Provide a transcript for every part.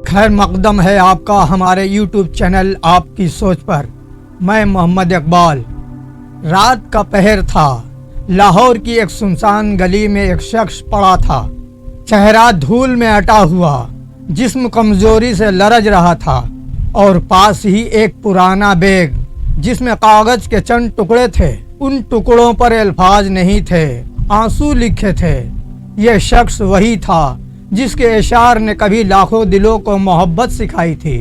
खैर मकदम है आपका हमारे YouTube चैनल आपकी सोच पर। मैं मोहम्मद इकबाल। रात का पहर था। लाहौर की एक सुनसान गली में एक शख्स पड़ा था। चेहरा धूल में अटा हुआ, जिस्म कमजोरी से लरज रहा था और पास ही एक पुराना बैग जिसमें कागज के चंद टुकड़े थे। उन टुकड़ों पर अल्फाज नहीं थे, आंसू लिखे थे। यह शख्स वही था जिसके इशार ने कभी लाखों दिलों को मोहब्बत सिखाई थी।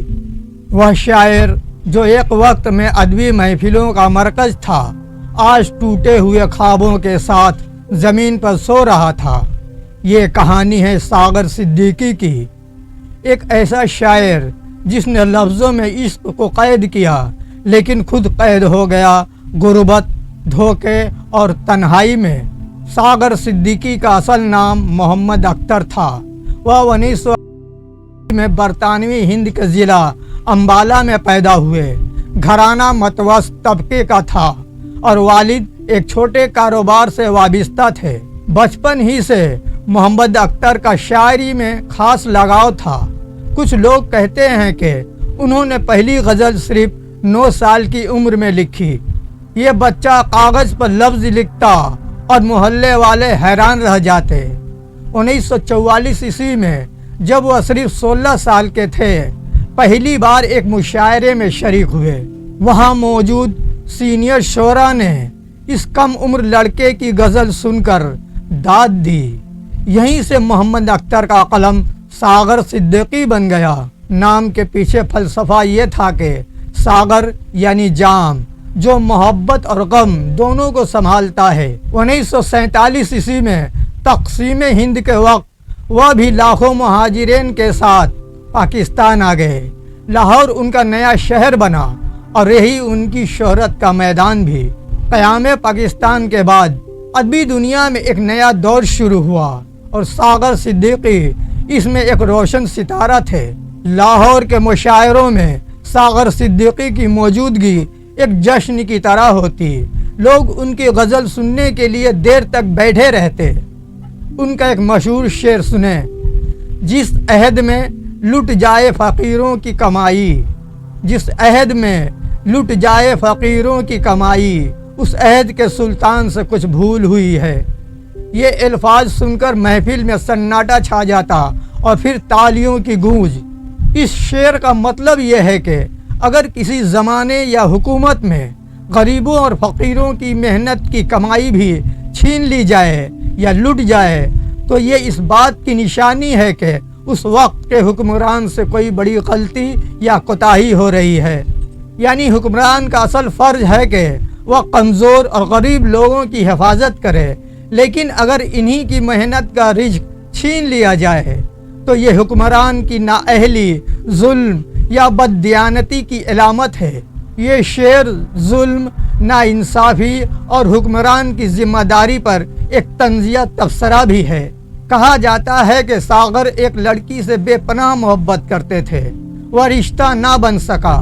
वह शायर जो एक वक्त में अदबी महफिलों का मरकज था, आज टूटे हुए ख्वाबों के साथ ज़मीन पर सो रहा था। ये कहानी है सागर सिद्दीकी की, एक ऐसा शायर जिसने लफ्ज़ों में इश्क को कैद किया लेकिन खुद कैद हो गया गुर्बत, धोखे और तन्हाई में। सागर सिद्दीकी का असल नाम मोहम्मद अख्तर था। वह 1900 में बरतानवी हिंद के ज़िला अम्बाला में पैदा हुए। घराना मतवस्त तबके का था और वालिद एक छोटे कारोबार से वाबिस्ता थे। बचपन ही से मोहम्मद अख्तर का शायरी में खास लगाव था। कुछ लोग कहते हैं कि उन्होंने पहली गज़ल सिर्फ 9 साल की उम्र में लिखी। ये बच्चा कागज़ पर लफ्ज़ लिखता और मोहल्ले वाले हैरान रह जाते। 1944 ईस्वी में जब वह सिर्फ 16 साल के थे, पहली बार एक मुशायरे में शरीक हुए। वहाँ मौजूद सीनियर शोरा ने इस कम उम्र लड़के की गज़ल सुनकर दाद दी। यहीं से मोहम्मद अख्तर का कलम सागर सिद्दीकी बन गया। नाम के पीछे फ़लसफ़ा ये था कि सागर यानी जाम, जो मोहब्बत और गम दोनों को संभालता है। 1947 ईस्वी में तक़सीम हिंद के वक्त वह भी लाखों मुहाजिरीन के साथ पाकिस्तान आ गए। लाहौर उनका नया शहर बना और यही उनकी शोहरत का मैदान भी। क़याम पाकिस्तान के बाद अदबी दुनिया में एक नया दौर शुरू हुआ और सागर सिद्दीकी इसमें एक रोशन सितारा थे। लाहौर के मुशायरों में सागर सिद्दीकी की मौजूदगी एक जश्न की तरह होती। लोग उनकी गज़ल सुनने के लिए देर तक बैठे रहते। उनका एक मशहूर शेर सुने, जिस अहद में लुट जाए फ़कीरों की कमाई, जिस अहद में लुट जाए फ़कीरों की कमाई, उस अहद के सुल्तान से कुछ भूल हुई है। ये अल्फाज सुनकर महफिल में सन्नाटा छा जाता और फिर तालियों की गूंज। इस शेर का मतलब यह है कि अगर किसी ज़माने या हुकूमत में गरीबों और फ़कीरों की मेहनत की कमाई भी छीन ली जाए या लुट जाए, तो ये इस बात की निशानी है कि उस वक्त के हुक्मरान से कोई बड़ी गलती या कोताही हो रही है। यानी हुक्मरान का असल फ़र्ज है कि वह कमज़ोर और गरीब लोगों की हिफाजत करे, लेकिन अगर इन्हीं की मेहनत का रिज़्क छीन लिया जाए तो ये हुक्मरान की नाअहली, जुल्म या बददियानती की अलामत है। ये शेर जुल्म, नाइंसाफ़ी और हुक्मरान की ज़िम्मेदारी पर एक तंज़िया तबसरा भी है। कहा जाता है कि सागर एक लड़की से बेपनाह मोहब्बत करते थे। वह रिश्ता ना बन सका।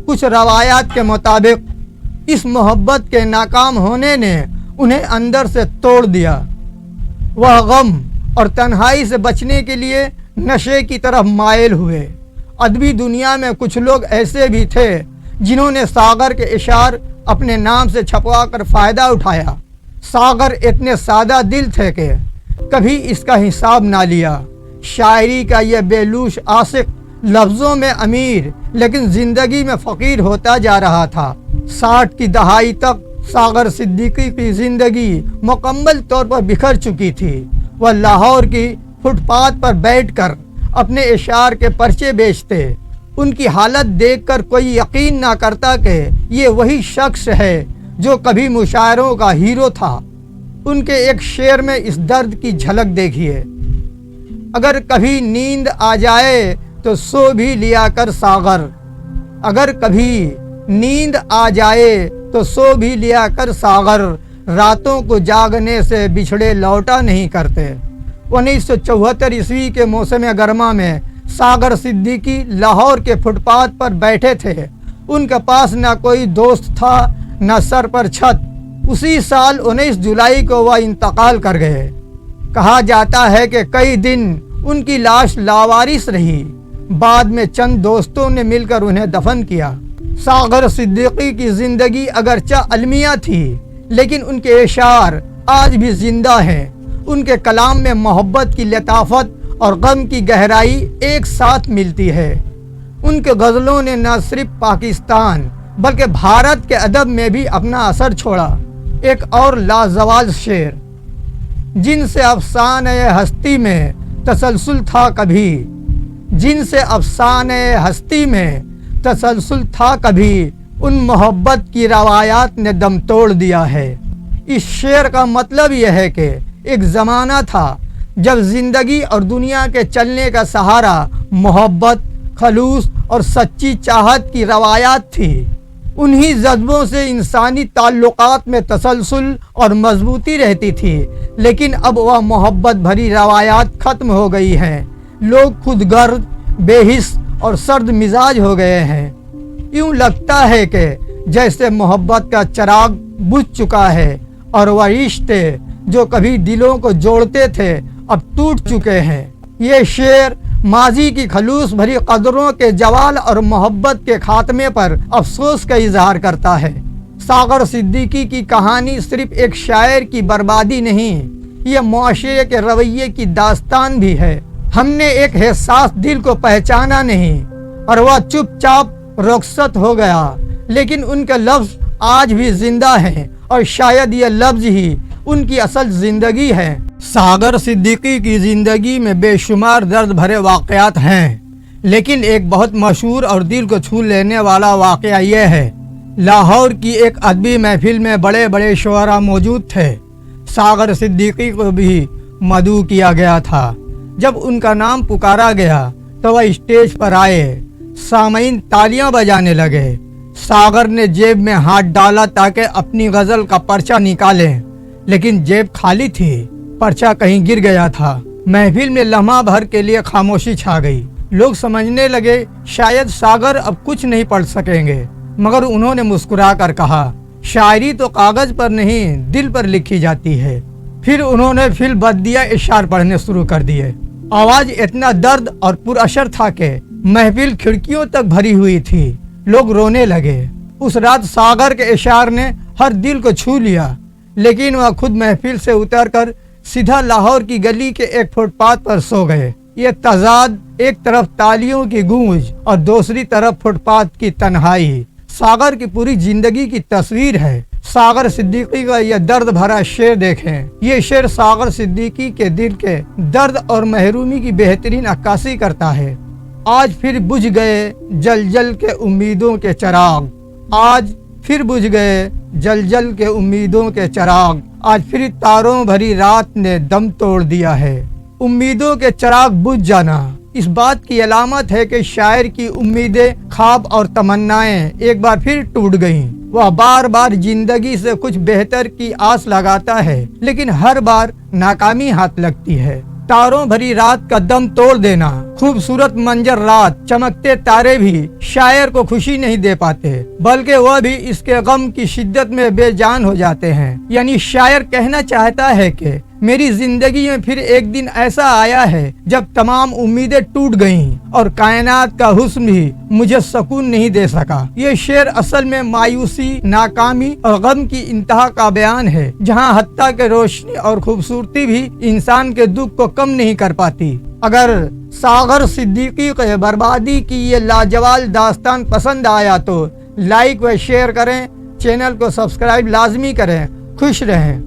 कुछ रवायात के मुताबिक इस मोहब्बत के नाकाम होने ने उन्हें अंदर से तोड़ दिया। वह गम और तन्हाई से बचने के लिए नशे की तरफ मायल हुए। अदबी दुनिया में कुछ लोग ऐसे भी थे जिन्होंने सागर के इशार अपने नाम से छपवा कर फ़ायदा उठाया। सागर इतने सादा दिल थे कि कभी इसका हिसाब ना लिया। शायरी का यह बेलूश आशिक लफ्ज़ों में अमीर लेकिन ज़िंदगी में फ़कीर होता जा रहा था। 60 की दहाई तक सागर सिद्दीकी की ज़िंदगी मुकम्मल तौर पर बिखर चुकी थी। वह लाहौर की फुटपाथ पर बैठकर अपने इशार के पर्चे बेचते। उनकी हालत देखकर कोई यकीन ना करता कि ये वही शख्स है जो कभी मुशायरों का हीरो था। उनके एक शेर में इस दर्द की झलक देखिए, अगर कभी नींद आ जाए तो सो भी लिया कर सागर, अगर कभी नींद आ जाए तो सो भी लिया कर सागर, रातों को जागने से बिछड़े लौटा नहीं करते। 1974 ईस्वी के मौसम गर्मा में सागर सिद्दीकी लाहौर के फुटपाथ पर बैठे थे। उनके पास ना कोई दोस्त था न सर पर छत। उसी साल 19 जुलाई को वह इंतकाल कर गए। कहा जाता है कि कई दिन उनकी लाश लावारिस रही। بعد میں چند دوستوں نے مل کر انہیں دفن کیا۔ ساغر صدیقی کی زندگی اگرچہ المیہ تھی لیکن ان کے اشعار آج بھی زندہ ہیں۔ ان کے کلام میں محبت کی لطافت اور غم کی گہرائی ایک ساتھ ملتی ہے۔ ان کے غزلوں نے نہ صرف پاکستان بلکہ بھارت کے ادب میں بھی اپنا اثر چھوڑا۔ ایک اور لازوال شعر، جن سے افسانہ ہستی میں تسلسل تھا کبھی، جن سے افسانہ ہستی میں تسلسل تھا کبھی، ان محبت کی روایات نے دم توڑ دیا ہے۔ اس شعر کا مطلب یہ ہے کہ ایک زمانہ تھا جب زندگی اور دنیا کے چلنے کا سہارا محبت، خلوص اور سچی چاہت کی روایات تھی۔ انہی جذبوں سے انسانی تعلقات میں تسلسل اور مضبوطی رہتی تھی، لیکن اب وہ محبت بھری روایات ختم ہو گئی ہیں۔ لوگ خود غرض، بے حس اور سرد مزاج ہو گئے ہیں۔ یوں لگتا ہے کہ جیسے محبت کا چراغ بجھ چکا ہے اور وہ رشتے جو کبھی دلوں کو جوڑتے تھے اب ٹوٹ چکے ہیں۔ یہ شعر ماضی کی خلوص بھری قدروں کے زوال اور محبت کے خاتمے پر افسوس کا اظہار کرتا ہے۔ ساغر صدیقی کی کہانی صرف ایک شاعر کی بربادی نہیں، یہ معاشرے کے رویے کی داستان بھی ہے۔ ہم نے ایک حساس دل کو پہچانا نہیں اور وہ چپ چاپ رخصت ہو گیا، لیکن ان کے لفظ آج بھی زندہ ہیں اور شاید یہ لفظ ہی ان کی اصل زندگی ہے۔ ساغر صدیقی کی زندگی میں بے شمار درد بھرے واقعات ہیں، لیکن ایک بہت مشہور اور دل کو چھو لینے والا واقعہ یہ ہے۔ لاہور کی ایک ادبی محفل میں بڑے بڑے شعراء موجود تھے۔ ساغر صدیقی کو بھی مدعو کیا گیا تھا۔ جب ان کا نام پکارا گیا تو وہ اسٹیج پر آئے، سامعین تالیاں بجانے لگے۔ ساغر نے جیب میں ہاتھ ڈالا تاکہ اپنی غزل کا پرچہ نکالیں، لیکن جیب خالی تھی، پرچہ کہیں گر گیا تھا۔ محفل میں لمحہ بھر کے لیے خاموشی چھا گئی۔ لوگ سمجھنے لگے شاید ساغر اب کچھ نہیں پڑھ سکیں گے، مگر انہوں نے مسکرا کر کہا، شاعری تو کاغذ پر نہیں دل پر لکھی جاتی ہے۔ پھر انہوں نے فی البدیہہ اشعار پڑھنے شروع کر دیے۔ آواز اتنا درد اور پر اثر تھا کہ محفل کھڑکیوں تک بھری ہوئی تھی۔ لوگ رونے لگے۔ اس رات ساغر کے اشعار نے ہر دل کو چھو لیا، لیکن وہ خود محفل سے اتر کر سیدھا لاہور کی گلی کے ایک فٹ پاتھ پر سو گئے۔ یہ تضاد، ایک طرف تالیوں کی گونج اور دوسری طرف فٹ پاتھ کی تنہائی، ساغر کی پوری زندگی کی تصویر ہے۔ ساغر صدیقی کا یہ درد بھرا شعر دیکھیں۔ یہ شعر ساغر صدیقی کے دل کے درد اور محرومی کی بہترین عکاسی کرتا ہے۔ آج پھر بجھ گئے جل جل کے امیدوں کے چراغ، آج پھر بجھ گئے جل جل کے امیدوں کے چراغ، آج پھر تاروں بھری رات نے دم توڑ دیا ہے۔ امیدوں کے چراغ بجھ جانا اس بات کی علامت ہے کہ شاعر کی امیدیں، خواب اور تمنائیں ایک بار پھر ٹوٹ گئیں۔ وہ بار بار زندگی سے کچھ بہتر کی آس لگاتا ہے، لیکن ہر بار ناکامی ہاتھ لگتی ہے۔ تاروں بھری رات کا دم توڑ دینا، خوبصورت منظر رات، چمکتے تارے بھی شاعر کو خوشی نہیں دے پاتے، بلکہ وہ بھی اس کے غم کی شدت میں بے جان ہو جاتے ہیں۔ یعنی شاعر کہنا چاہتا ہے کہ میری زندگی میں پھر ایک دن ایسا آیا ہے جب تمام امیدیں ٹوٹ گئیں اور کائنات کا حسن بھی مجھے سکون نہیں دے سکا۔ یہ شعر اصل میں مایوسی، ناکامی اور غم کی انتہا کا بیان ہے، جہاں حتیٰ کہ روشنی اور خوبصورتی بھی انسان کے دکھ کو کم نہیں کر پاتی۔ اگر ساغر صدیقی کے بربادی کی یہ لاجوال داستان پسند آیا تو لائک و شیئر کریں، چینل کو سبسکرائب لازمی کریں۔ خوش رہیں۔